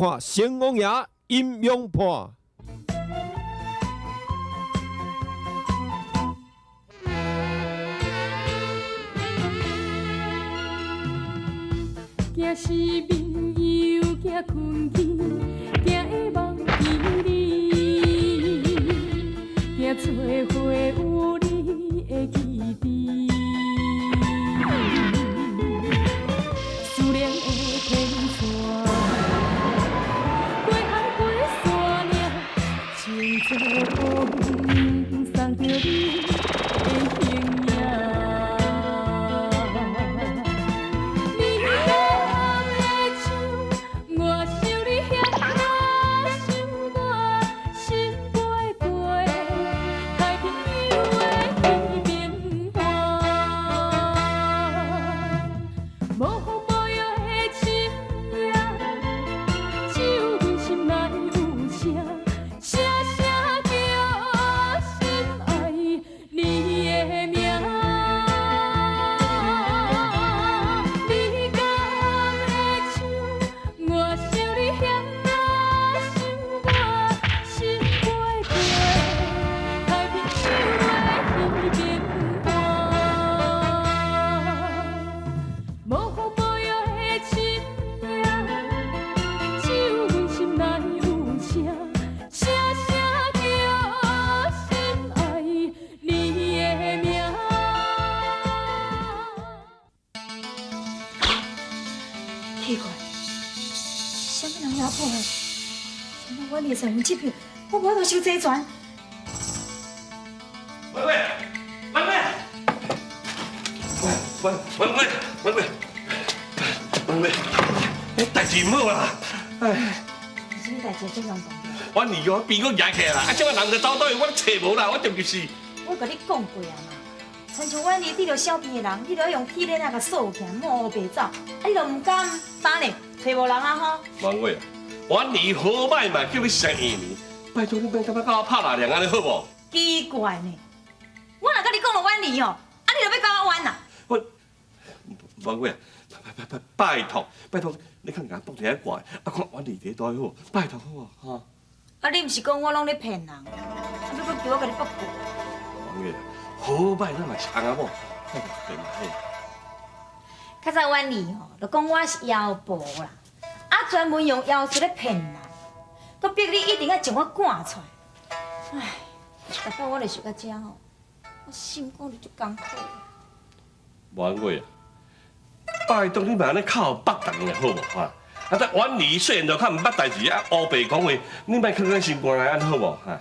看成王爷阴阳判。惊是朋友，惊困去，惊会忘记你，惊找回有你的记忆。思念的天线，过海过山岭，情做风送着你的形影。奇怪，什么人也破的？怎么我的身份证票，我无得收这船？文贵，文贵，文贵，你代志唔好啦！哎，什么代志这样讲？我二哥变我野起来啦，啊，这个人就走倒去，我都找无啦，我着急死。我甲你讲过啊嘛，亲像阮离地着小病的人，你着要用铁链啊甲锁起来，莫黑白走。啊，你着唔敢打呢，找无人啊吼。文贵，我二好歹嘛，叫你生意呢，拜托你别感觉甲我拍拉梁安尼好无？奇怪呢，我若甲你讲了阮离哦，啊，你着要甲我冤呐？我文贵啊，拜托，你看俺绑一下怪，啊，看阮二弟多好，拜托好无？哈。啊，你毋是讲我拢咧骗人，啊，你要叫我甲你报告？王爷，好歹咱嘛是翁仔某，拜托别嘛嘿。较早阮二吼，就讲我是妖婆啦，啊，专门用妖术咧骗人，都逼你一定要将我赶出来。唉，大摆我就想到这吼，我心肝就足艰苦。王贵啊，拜托你嘛安尼靠北淡的好无哈？啊，咱阮二虽然就较毋捌代志，啊，乌白讲话，你莫囥咱心肝内安好无哈？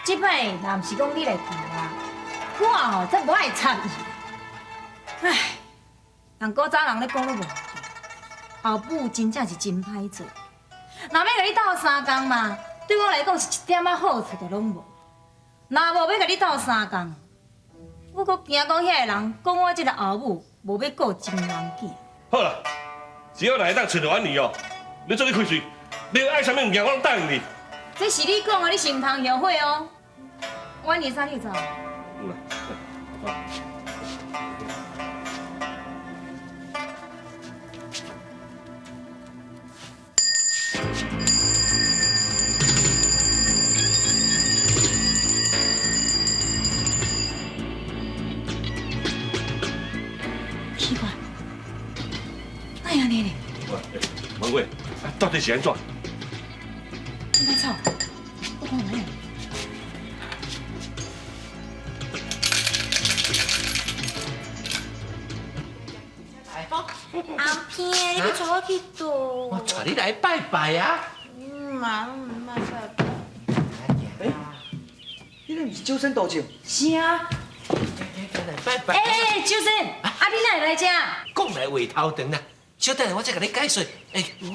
即摆若毋是讲你来救我，我吼则无爱插伊。唉，人古早人咧讲都无对，后母真正是真歹做。若要甲你斗相共嘛，对我来讲是一点仔好处都拢无。若无要甲你斗相共，我阁惊讲遐个人讲我即个后母无要顾真人囝。好啦，只要若会当找到阮二哦，你做你开嘴，你爱啥物物件我拢答应你。这是你讲的，你心通后悔哦。阮二三你走。嗯啦，奇怪，哪样呢？王贵，到底是安怎？你别吵，我看哪样。阿偏，你要带我去倒？我带你来拜拜啊！妈，妈拜拜。你那不是周生道歉？是啊。来拜拜。哎，周生，啊，你哪会来这？讲来话头长啦，小等下我再甲你解说。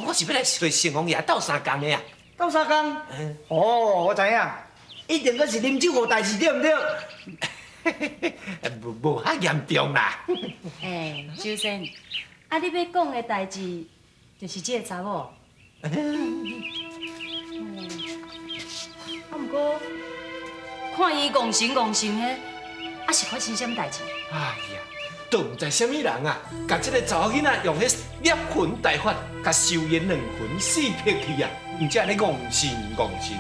我是要来找成王爷斗相共的啊。斗相共？哦，我知影，一定阁是啉酒无代志，对唔对？无遐严重啦。哎，周生，啊，你要讲的代志，就是这个查某。啊，不过看伊戆神的，啊是发生什么代志？哎呀，都唔知什么人啊，甲这个查某囡仔用迄灭魂大法，甲收烟两魂四撇去啊！唔知安尼戆神戆神。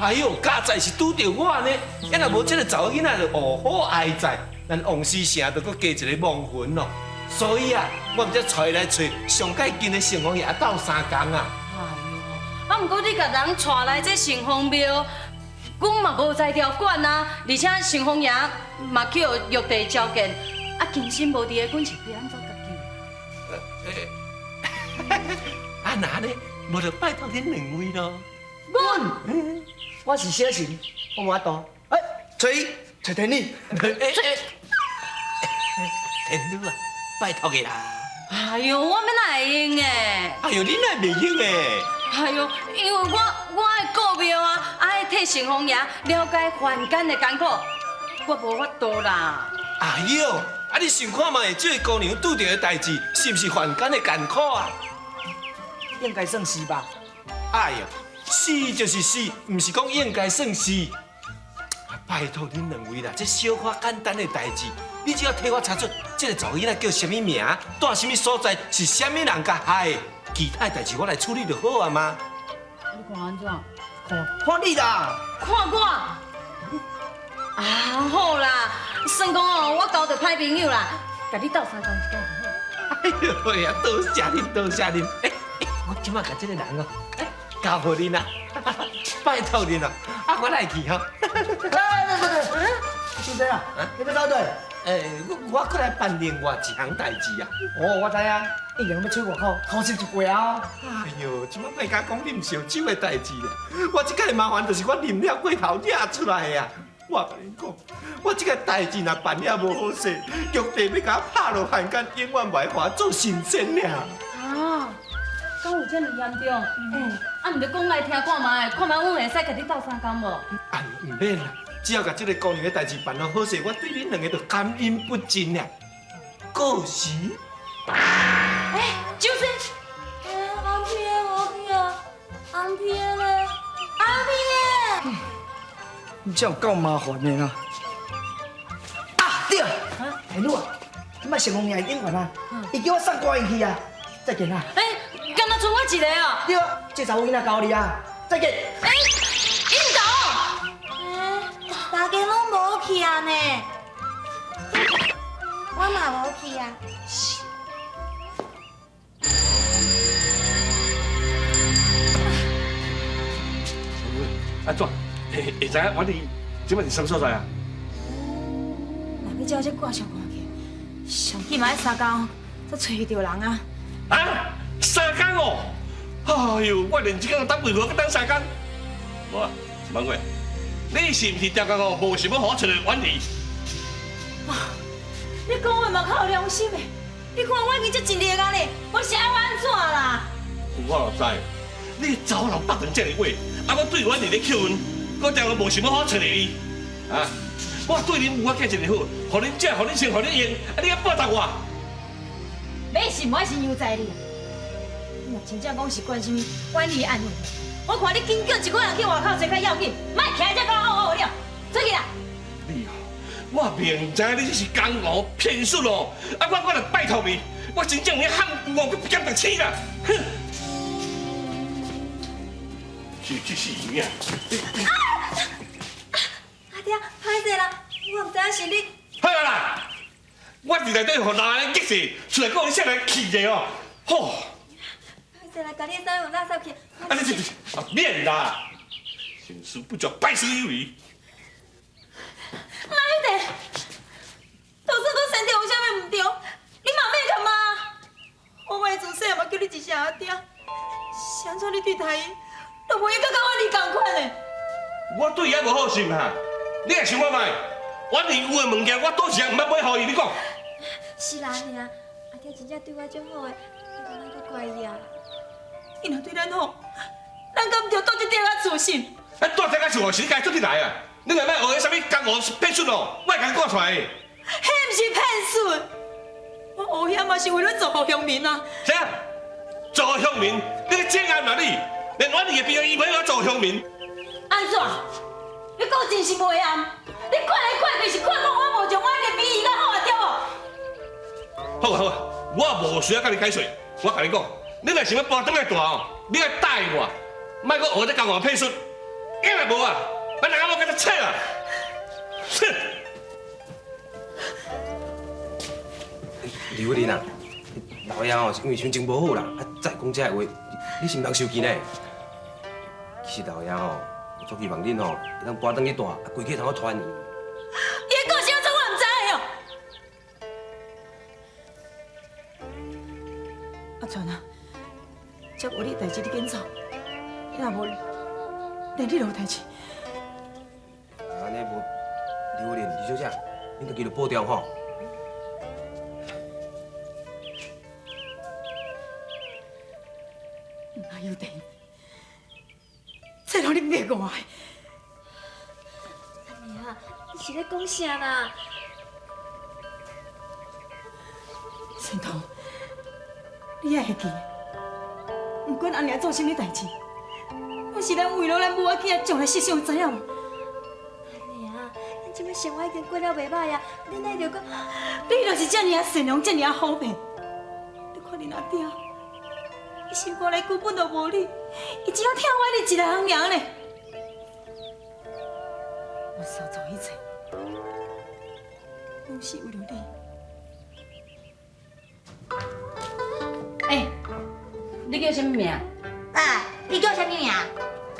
哎呦，佳哉是拄着我呢！要若无这个查某囡仔就哦好哀哉，咱王师城就搁加一个亡魂咯。所以啊，我唔才找来找上界近的城隍爷斗三工啊！哎呦，啊，毋过你甲人带来这城隍庙，阮嘛无在条管啊，而且城隍爷嘛叫玉帝召见，啊，金身无伫的，阮是要安怎甲救？啊那呢，无就拜托恁两位咯。阮，我是小神，我无法度。哎，找天女。天女啊，拜托你啦！哎呦，我要哪会用诶？哎呦，你哪袂用诶？哎呦，因为我爱顾庙啊，爱替城隍爷了解凡间的艰苦，我无法度啦。哎呦，啊你想看嘛？这位姑娘拄着的代志，是毋是凡间的艰苦啊？应该算是吧。哎呦，死就是死，毋是讲应该算是。拜托恁两位啦，这小可简单的代志，你只要替我查出这个查某囡仔叫什么名，住什么所在，是什么人甲害的，其他的代志我来处理就好啊嘛。你看安怎？看你啦。看我。啊，好啦，算讲哦，我交到歹朋友啦，甲你斗三工一间就好。哎呦呀，多谢恁，多谢恁！我即马甲这个人哦，交互恁啦，拜托恁啦，啊，我来去吼。先生啊，你要走对？我过来办另外一项代志啊。哦，我知影，一定要出外口偷食一杯啊。哎呦，即马别甲讲啉烧酒的代志咧，我即个麻烦就是我啉了过头惹出来的呀。我甲你讲，我即个代志若办了无好势，玉帝要甲我拍落凡间，永远袂还做神仙俩。啊，敢有这么严重？啊，毋着讲来听看卖，看卖阮会使甲你斗三工无？啊，唔免啦，只要甲即个姑娘的代志办了好势，我对恁两个就感恩不尽啦。过时。周生，阿pier我去啊，阿pier咧，阿pier。你这有够麻烦的啦。啊，对啊，天女啊，即摆城隍爷应允啊，伊叫我送歌去啊，再见啊。敢若剩我一个哦。对啊，这查某囡仔交你啊，再见。引导。大家拢无去啊呢，我嘛无去啊。安怎？会知影阮哋即摆伫什么所在啊？若要照这挂上看去，上起码要3工才找着人啊。啊，3工哦！哎呦，我连即个等为何要等3工？无啊，万贵，你是毋是调工哦？无想要互我找个婉儿？你讲话嘛较有良心的，你看我已经这一日啊咧，我是爱我安怎啦？我就知，你走人北顿这个话，啊，我对阮伫咧扣阮，我调工无想要互我找个伊，啊，我对恁有法计真好，互恁食，互恁穿，互恁用，啊，你还报答我？你是唔爱是悠哉你？你若真正讲是关心管理案件，我看你紧叫一个人去外口找较要紧，莫徛在讲哦了，出去啦！你哦，我明知你是江湖骗术哦，啊，我来拜托你，我真正要喊我去减6次啦，哼！去死你啊！阿爹，歹势啦，我唔知影是你。好啦，我伫内底互人激死，出来讲你啥人气的哦，吼！歹势啦，家己衫有垃圾去。啊，你啊免啦，成事不足败事有余。阿爹，就算我身体有啥物唔对，你嘛免干嘛？我为自细嘛叫你一声阿爹，谁做你对待伊，都无伊甲我你同款的。我对伊也无好心哈，你也想看卖？我连有的物件，我倒是也唔捌买互伊，你讲？是啦，是啦，阿爹真正对我足好的，你干那个怪伊啊？伊若对咱好，咱敢唔着倒一点仔自信？啊，大家是我是你家做起来啊！你若要学迄啥物江湖骗术哦，我会甲你讲出来的。迄毋是骗术，我学遐嘛是为了造福乡民啊！啥？做乡民？你咧这样哪里？连阮哋嘅朋友伊要我做乡民？安怎？你讲真是袂暗？你看来看去是看讲我无像我嘅比伊较好啊，对无？好啊好啊，我无需要甲你解释，我甲你讲，你若想要搬转来大哦，你要答应我，莫搁学在共我配顺，因为无啊，咱两个要甲你切啊！切！李慧玲啊，老爷哦是因为心情无好啦，再讲这话，你是毋通生气呢？其实老爷哦，足希望恁哦，会当搬转去大，规家通好团圆。伊个个性怎我唔知哦？阿全啊，这有你代志你紧走，若无连你都有代志。安尼无，李慧玲，李小姐，恁家己就保重吼。哪有得？这拢你灭我的！阿妹啊，你是咧讲啥啦？神童，你也会记，不管阿娘做啥物代志，都是咱为了咱母仔囝将来实相知影无？阿妹啊，咱即摆生活已经过了袂歹啊，你哪会着讲？你就是这么啊善良，这么啊好骗。你看你阿爹，伊心肝内根本就无你，伊只有疼我你一个人尔呢。我所做一切，拢是为了你。你叫什么名？哎，你叫啥物名？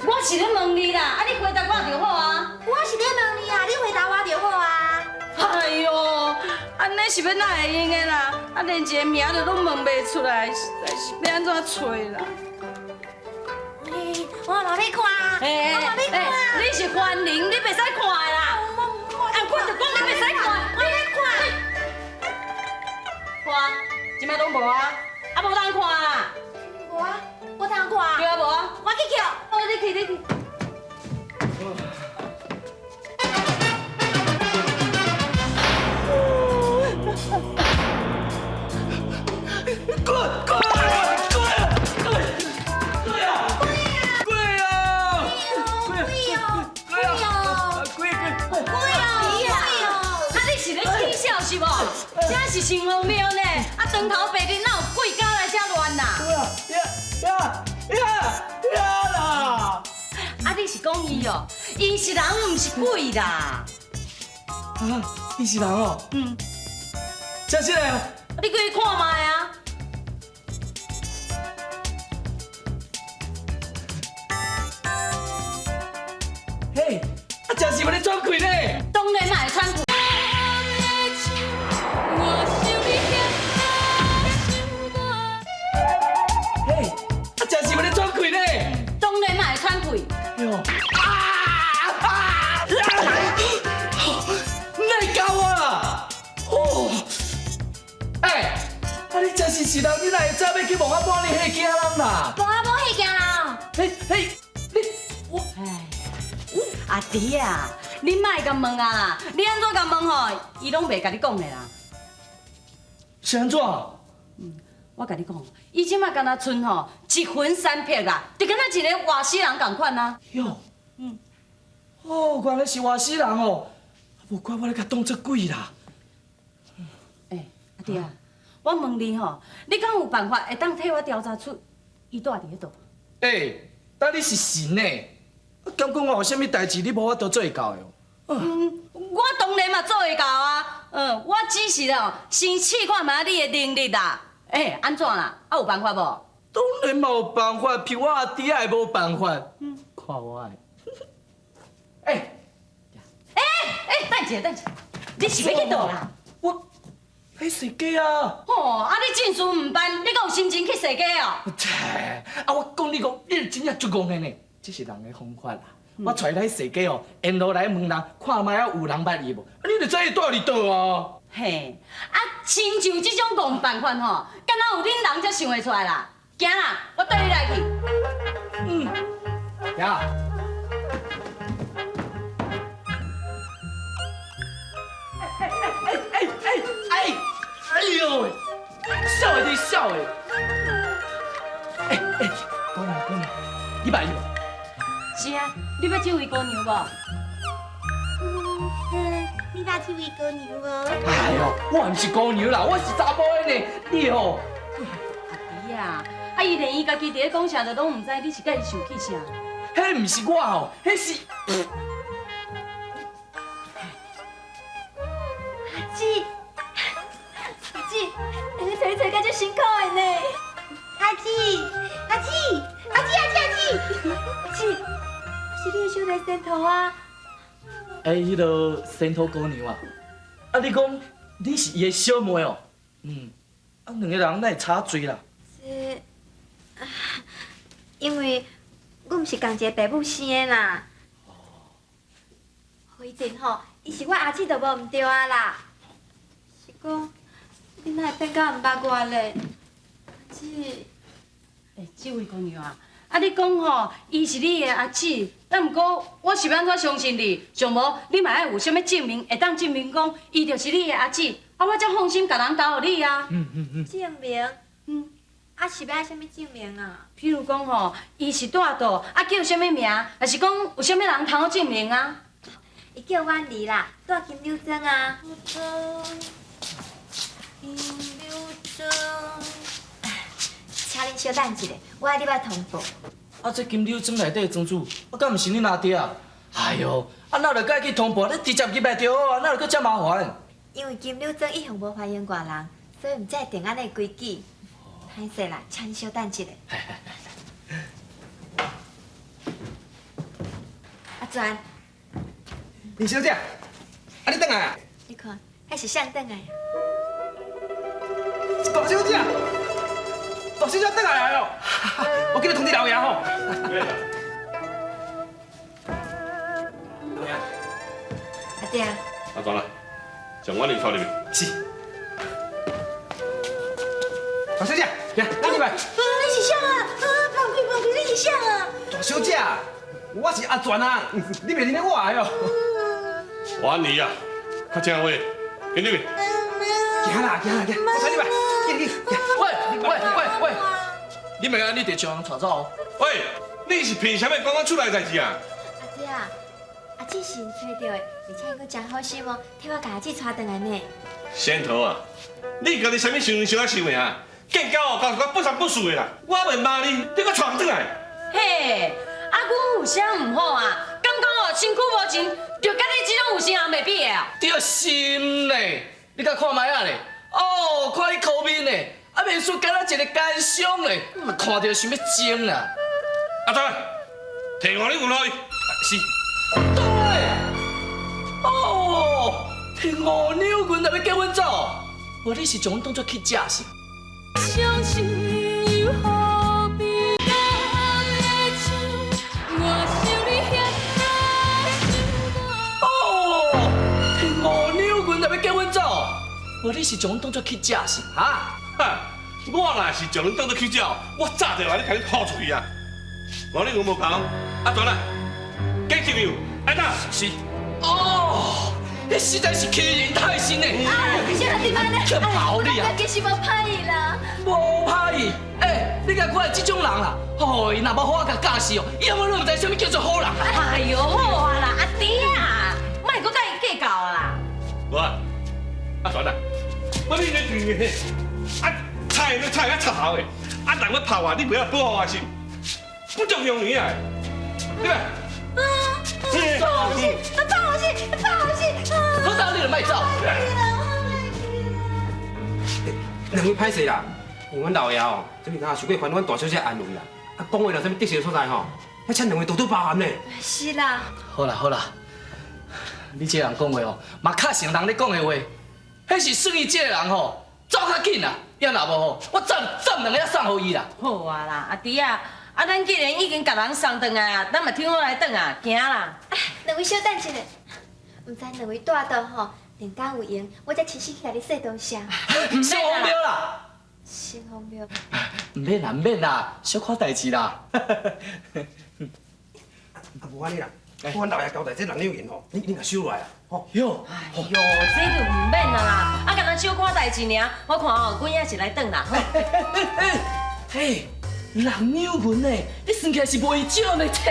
我是咧问你啦，啊你回答我就好啊。我是咧问你啊，你回答我就好啊。哎呦，安尼是要哪会用的啦？啊连一个名都拢问袂出来，实在是要安怎找啦？我嘛要看，我嘛要看。你是凡人，你袂使看的啦。我就讲你袂使看，我要看。看，即摆拢无啊，啊无通看啊。无啊，我通看。对啊无啊，我去叫。哦你去你去。是无？这是城隍庙呢，啊，长头白日哪有鬼敢来遮乱呐？呀啦！啊，你是讲伊哦？伊是人，毋是鬼啦。啊，伊是人哦？嗯，真是嘞！你过去看卖啊。嘿，啊，真是要咧转开呢？当然嘛会喘气。嘿，啊，真是要咧转开呢？当然嘛会喘气。哟！你搞我啦！哦，哎，啊，你真是人，你哪会早要去望啊半年迄家人啦？无啊，无迄件人。嘿，你我哎，阿弟啊，你莫甲问啊，你安怎甲问吼，伊拢袂甲你讲的啦。是安怎？我甲你讲，伊即马敢若剩吼一魂三魄啦，就敢若一个外死人共款啊。哟，哦，原来是外死人哦，无怪我咧甲当作鬼啦。哎，阿弟啊，我问你吼，你敢有办法会当替我调查出伊住伫迄度？哎，但你是神呢，敢讲我有啥物代志你无法度做会到的哦？我当然嘛做会到啊。我只是哦，先试看卖你的能力啦。哎，安怎啦？啊有办法无？当然嘛有办法，凭我阿弟也无办法。看我的。哎，等一下，你是要去倒啦？我去踅街啊！吼，啊你证书唔办，你敢有心情去踅街哦？切！啊，我讲你讲，你真正足戆的呢。这是人的方法啦。我带你去踅街哦，沿路来问人，看卖啊有人捌伊无？啊，你就知伊住伫倒啊。嘿，啊，亲像这种戆办法吼，敢若有恁人才想会出来啦。行啦，我带你来去。呀！哎呦喂！笑的你笑的。姑娘，你捌伊无？是啊，你要这位姑娘无？你家去喂公牛无？哎呦，我毋是公牛啦，我是查甫的呢。你哦，阿弟啊，伊连伊家己伫咧讲啥，都拢毋知，你是甲伊生气啥？迄毋是我哦，迄是。阿姊，阿姊，两个找你找甲足辛苦的呢。阿姊，阿姊，阿姊，阿姊，阿姊，阿姊，是你的小弟先头啊。迄个仙土姑娘啊，啊，你讲你是伊的小妹哦？两个人哪会差嘴啦？是，因为阮毋是共一个爸母生的啦。以前吼，伊是我阿姊，就无毋对啊啦。是讲，你哪会变甲毋捌我咧？阿姊，这位姑娘啊，你讲吼，伊是你的阿姊，但毋过我是要安怎相信你？上无你嘛要有啥物证明，会当证明讲伊就是你的阿姊，我才放心甲人交予你啊。证明？是要啥物证明啊？譬如讲吼，伊是住倒，叫啥物名，还是讲有啥物人通好证明啊？伊叫婉妮啦，住金柳庄啊。金柳庄。请恁稍等一下，我爱你要通报。这金柳庄内底的庄主，敢毋是恁阿爹啊？哎呦，哪就该去通报？你直接入来就好啊，哪就搁遮麻烦？因为金柳庄一向无欢迎外人，所以毋才会定安尼规矩。歹势啦，请你稍等一下。阿全，林小姐，你转来啊？你看，迄是谁转来？大小姐，大小姐转来了哦！我叫你通知老爷吼。阿爹，阿全啦，将我领出入去。是。大小姐，来，咱入来。你是谁啊？放开放开，你是谁啊？大小姐，我是阿全啊，你袂认得我的哦。婉妮啊，较正话，跟你。行啦，我带你来，进。喂，你袂安尼就将人带走哦？喂，你是凭啥物讲我厝内代志啊？阿爹啊，阿姊是找到的，而且佫真好心哦，替我甲阿姊带回来呢。仙桃啊，你家己啥物想啊想的啊？见到哦，搞我不三不四的啦！我袂骂你，你搁闯转来。嘿，阮有啥毋好啊？感觉哦，身躯无钱，就甲你这种有心人袂比的啊！着心嘞，你甲看卖啊嘞？哦，看你口面嘞，面说敢若一个奸商嘞，看到想要争啦。阿全，摕500元落去。是。对。哦，摕5两银就要叫阮走，无你是将阮当作去食是？伤心又何必讲的唱，我想你哦，摕5两银就要叫阮走，无你是将阮当作去食是？哈，我若是将恁当作去鸟，我早就来你甲你拖出去啊！5两银无讲，阿全啦，加7两，爱哪？是。哦，你实在是欺人太甚嘞！小弟妈呢？去跑你啊！其实无歹意啦。无歹意，你甲我是这种人啦，哦，伊若无好我甲教死哦，以后我都唔知什么叫做好人啊！哎呦，好啊啦，阿弟啊，莫搁甲伊计较啊啦。无啊，阿全啊，我你咧对的，菜啊插头的，人要拍我，你不要保护我心，不重用你啊，对吧？放我心！好走你就莫走。两位歹势啦，因为阮老爷哦，这边敢想过还阮大小姐安慰啦，讲话了啥物得罪所在吼，要请两位多多包涵呢。是啦。好啦，你这人讲话哦，嘛较像人咧讲的话，迄是算伊这个人吼，走较紧啦，要若无吼，我暂两个送互伊啦。好啊啦，阿弟啊，咱既然已经甲人送转来啊，咱嘛听好来转啊，行啦。两位稍等一下，唔知两位住倒吼，电工有闲，我才亲自去甲你说多谢。小荒谬啦！新荒谬。唔免啦，小看代志啦。无安尼啦，阮老爷交代这2两银吼，你甲收落来啦，吼。哟，哎呦，这就唔免啦啦，敢若小看代志尔，我看哦，阮也是来转啦。嘿，2两银呢？你算起来是袂少呢，切。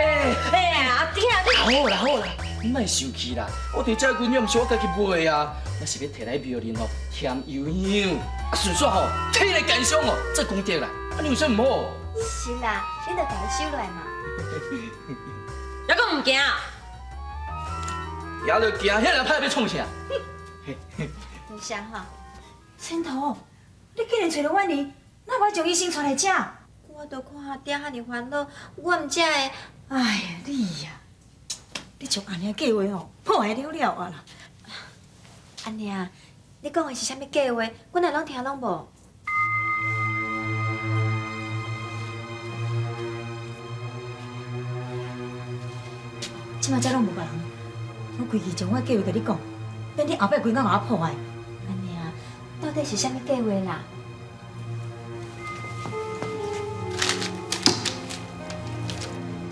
哎，阿弟啊，你好啦。你莫生气啦，我伫遮鸳鸯是我家己买啊，我是要摕来庙里吼添油香，啊顺续吼体来健伤哦，做功德啦，啊你有啥唔好？是啦，你著家己收落来嘛。还阁唔惊？也着惊，遐人歹要创啥？你想哈，千头，你竟然找到阮呢？那我将伊先带来遮。我都看阿爹遐尼烦恼，我唔才会。哎呀，你呀，你将安尼计划哦破坏了了啊啦！安娘，你讲的是啥物计划？我哪拢听拢无。即马遮拢无别人，我规矩将我计划甲你讲，免你后摆规工甲我破坏。安娘，到底是啥物计划啦？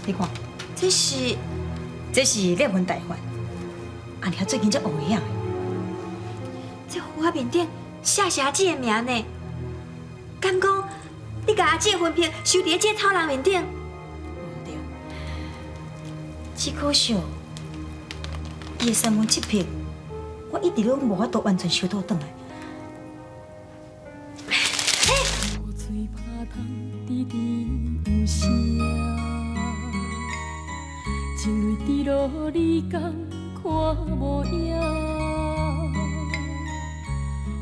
你看，这是这是离婚大法，安尼最近才有影的。这符合面顶写是阿姊的名呢。敢讲你甲阿姊的婚片收伫这草人面顶？对，只可惜，伊的3分7匹，我一直拢无法度完全收到转来。雨水拍窗，滴滴有声。情泪滴落，你敢看无影？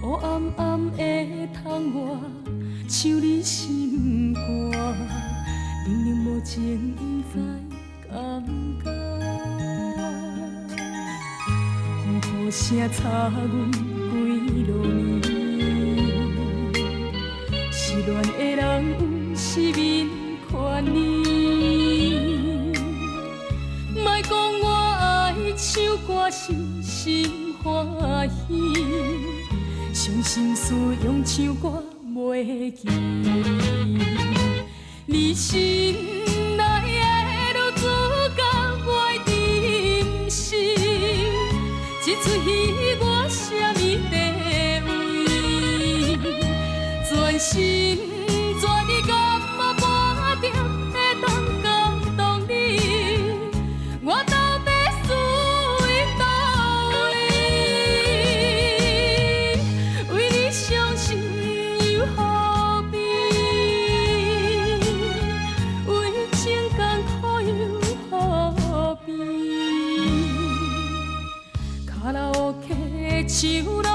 黑暗暗的窗外，唱你心歌，明明无情，不知感觉。风雨声吵阮规路暝，失恋的人有失眠权利。莫讲我爱唱歌是心欢喜，伤心事用唱歌袂记。你心内的女主角我珍惜，这出戏我啥物地位，全是。